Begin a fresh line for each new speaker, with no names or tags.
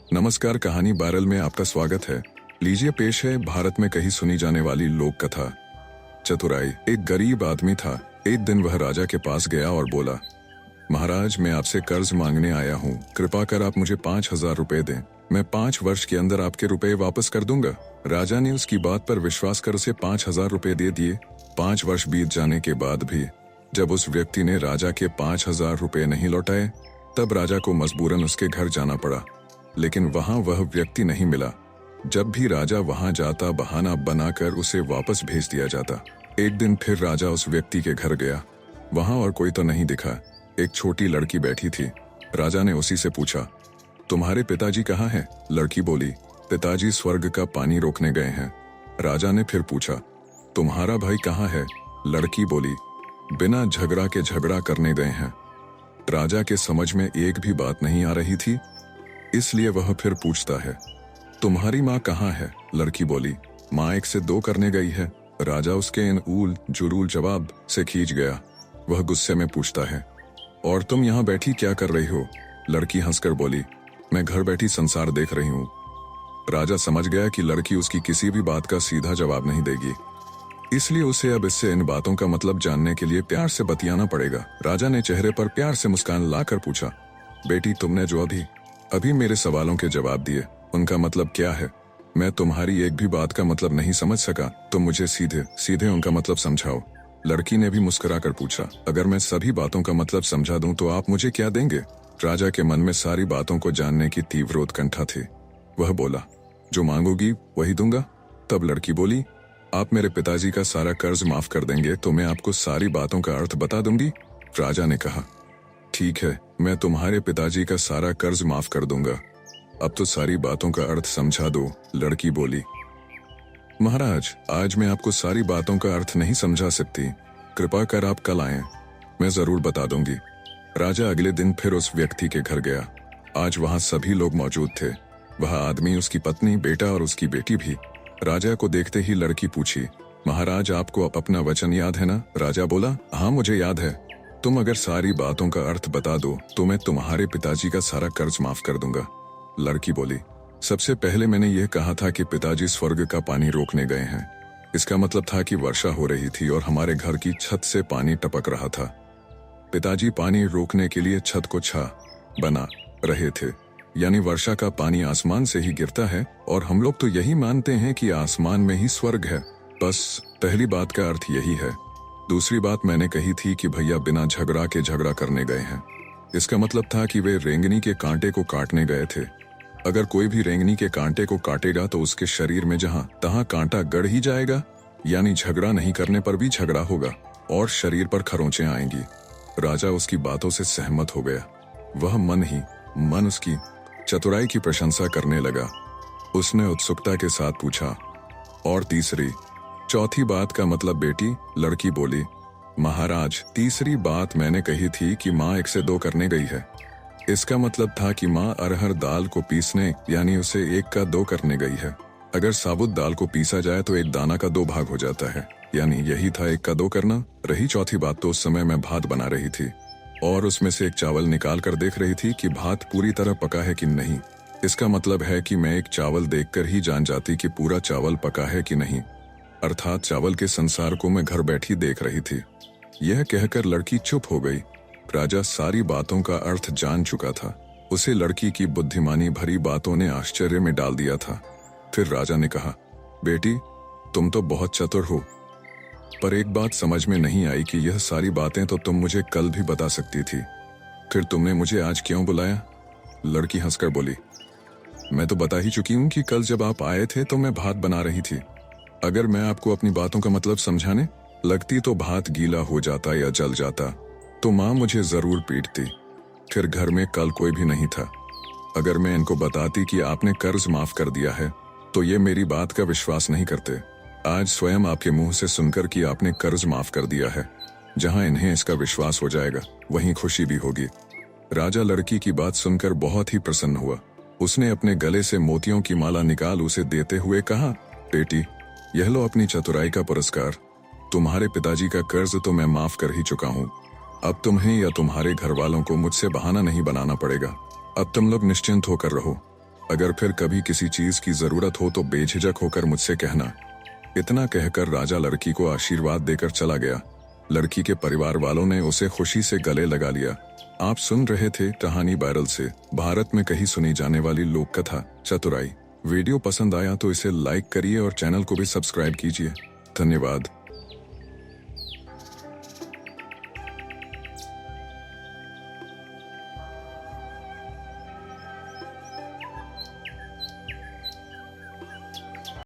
नमस्कार, कहानी बारल में आपका स्वागत है। लीजिए पेश है भारत में कहीं सुनी जाने वाली लोक कथा। चतुराई। एक गरीब आदमी था। एक दिन वह राजा के पास गया और बोला, महाराज, मैं आपसे कर्ज मांगने आया हूँ, कृपा कर आप मुझे 5,000 रुपए दें। मैं 5 वर्ष के अंदर आपके रुपए वापस कर दूंगा। राजा ने उसकी बात पर विश्वास कर उसे 5,000 रुपए दे दिए। 5 वर्ष बीत जाने के बाद भी जब उस व्यक्ति ने राजा के 5,000 रुपए नहीं लौटाए, तब राजा को मजबूरन उसके घर जाना पड़ा, लेकिन वहां वह व्यक्ति नहीं मिला। जब भी राजा वहां जाता, बहाना बनाकर उसे वापस भेज दिया जाता। एक दिन फिर राजा उस व्यक्ति के घर गया। वहां और कोई तो नहीं दिखा। एक छोटी लड़की बैठी थी। राजा ने उसी से पूछा, तुम्हारे पिताजी कहाँ हैं? लड़की बोली, पिताजी स्वर्ग का पानी रोकने गए हैं। राजा ने फिर पूछा, तुम्हारा भाई कहाँ है? लड़की बोली, बिना झगड़ा के झगड़ा करने गए हैं। राजा के समझ में एक भी बात नहीं आ रही थी, इसलिए वह फिर पूछता है, तुम्हारी माँ कहाँ है? लड़की बोली, माँ 1 से 2 करने गई है। राजा उसके इन ऊल जुलूल जवाब से खींच गया। वह गुस्से में पूछता है, और तुम यहाँ बैठी क्या कर रही हो? लड़की हंसकर बोली, मैं घर बैठी संसार देख रही हूँ। राजा समझ गया कि लड़की उसकी किसी भी बात का सीधा जवाब नहीं देगी, इसलिए उसे अब इससे इन बातों का मतलब जानने के लिए प्यार से बतियाना पड़ेगा। राजा ने चेहरे पर प्यार से मुस्कान लाकर पूछा, बेटी, तुमने जो अभी मेरे सवालों के जवाब दिए, उनका मतलब क्या है? मैं तुम्हारी एक भी बात का मतलब नहीं समझ सका, तुम मुझे सीधे सीधे उनका मतलब समझाओ। लड़की ने भी मुस्कुराकर पूछा, अगर मैं सभी बातों का मतलब समझा दूं तो आप मुझे क्या देंगे? राजा के मन में सारी बातों को जानने की तीव्र उत्कंठा थी। वह बोला, जो मांगोगी वही दूंगा। तब लड़की बोली, आप मेरे पिताजी का सारा कर्ज माफ कर देंगे तो मैं आपको सारी बातों का अर्थ बता दूंगी। राजा ने कहा, ठीक है, मैं तुम्हारे पिताजी का सारा कर्ज माफ कर दूंगा। अब तो सारी बातों का अर्थ समझा दो। लड़की बोली, महाराज, आज मैं आपको सारी बातों का अर्थ नहीं समझा सकती, कृपा कर आप कल आएं, मैं जरूर बता दूंगी। राजा अगले दिन फिर उस व्यक्ति के घर गया। आज वहां सभी लोग मौजूद थे। वह आदमी, उसकी पत्नी, बेटा और उसकी बेटी भी। राजा को देखते ही लड़की पूछी, महाराज, आपको अपना वचन याद है ना? राजा बोला, हाँ, मुझे याद है। तुम अगर सारी बातों का अर्थ बता दो तो मैं तुम्हारे पिताजी का सारा कर्ज माफ कर दूंगा। लड़की बोली, सबसे पहले मैंने यह कहा था कि पिताजी स्वर्ग का पानी रोकने गए हैं। इसका मतलब था कि वर्षा हो रही थी और हमारे घर की छत से पानी टपक रहा था। पिताजी पानी रोकने के लिए छत को छा बना रहे थे, यानी वर्षा का पानी आसमान से ही गिरता है और हम लोग तो यही मानते हैं कि आसमान में ही स्वर्ग है। बस पहली बात का अर्थ यही है। दूसरी बात मैंने कही थी कि भैया बिना झगड़ा के झगड़ा करने गए हैं। इसका मतलब था कि वे रेंगनी के कांटे को काटने गए थे। अगर कोई भी रेंगनी के कांटे को काटेगा तो उसके शरीर में जहां तहां कांटा गड़ ही जाएगा, यानी झगड़ा नहीं करने पर भी झगड़ा होगा और शरीर पर खरोंचें आएंगी। राजा उसकी बातों से सहमत हो गया। वह मन ही मन उसकी चतुराई की प्रशंसा करने लगा। उसने उत्सुकता के साथ पूछा, और तीसरी चौथी बात का मतलब बेटी? लड़की बोली, महाराज, तीसरी बात मैंने कही थी कि माँ 1 से 2 करने गई है। इसका मतलब था कि माँ अरहर दाल को पीसने, यानी उसे 1 का 2 करने गई है। अगर साबुत दाल को पीसा जाए तो 1 दाना का 2 भाग हो जाता है, यानी यही था 1 का 2 करना। रही चौथी बात, तो उस समय मैं भात बना रही थी और उसमें से एक चावल निकाल कर देख रही थी कि भात पूरी तरह पका है कि नहीं। इसका मतलब है कि मैं एक चावल देखकर ही जान जाती कि पूरा चावल पका है कि नहीं, अर्थात चावल के संसार को मैं घर बैठी देख रही थी। यह कहकर लड़की चुप हो गई। राजा सारी बातों का अर्थ जान चुका था। उसे लड़की की बुद्धिमानी भरी बातों ने आश्चर्य में डाल दिया था। फिर राजा ने कहा, बेटी, तुम तो बहुत चतुर हो, पर एक बात समझ में नहीं आई कि यह सारी बातें तो तुम मुझे कल भी बता सकती थी, फिर तुमने मुझे आज क्यों बुलाया? लड़की हंसकर बोली, मैं तो बता ही चुकी हूँ कि कल जब आप आए थे तो मैं भात बना रही थी। अगर मैं आपको अपनी बातों का मतलब समझाने लगती तो भात गीला हो जाता या जल जाता, तो माँ मुझे जरूर पीटती। फिर घर में कल कोई भी नहीं था। अगर मैं इनको बताती कि आपने कर्ज माफ कर दिया है तो ये मेरी बात का विश्वास नहीं करते। आज स्वयं आपके मुंह से सुनकर कि आपने कर्ज माफ कर दिया है, जहां इन्हें इसका विश्वास हो जाएगा वहीं खुशी भी होगी। राजा लड़की की बात सुनकर बहुत ही प्रसन्न हुआ। उसने अपने गले से मोतियों की माला निकाल उसे देते हुए कहा, बेटी, यह लो अपनी चतुराई का पुरस्कार। तुम्हारे पिताजी का कर्ज तो मैं माफ कर ही चुका हूँ। अब तुम्हें या तुम्हारे घर वालों को मुझसे बहाना नहीं बनाना पड़ेगा। अब तुम लोग निश्चिंत होकर रहो। अगर फिर कभी किसी चीज की जरूरत हो तो बेझिझक होकर मुझसे कहना। इतना कहकर राजा लड़की को आशीर्वाद देकर चला गया। लड़की के परिवार वालों ने उसे खुशी से गले लगा लिया। आप सुन रहे थे कहानी वायरल से भारत में कहीं सुनी जाने वाली लोक कथा चतुराई। वीडियो पसंद आया तो इसे लाइक करिए और चैनल को भी सब्सक्राइब कीजिए। धन्यवाद।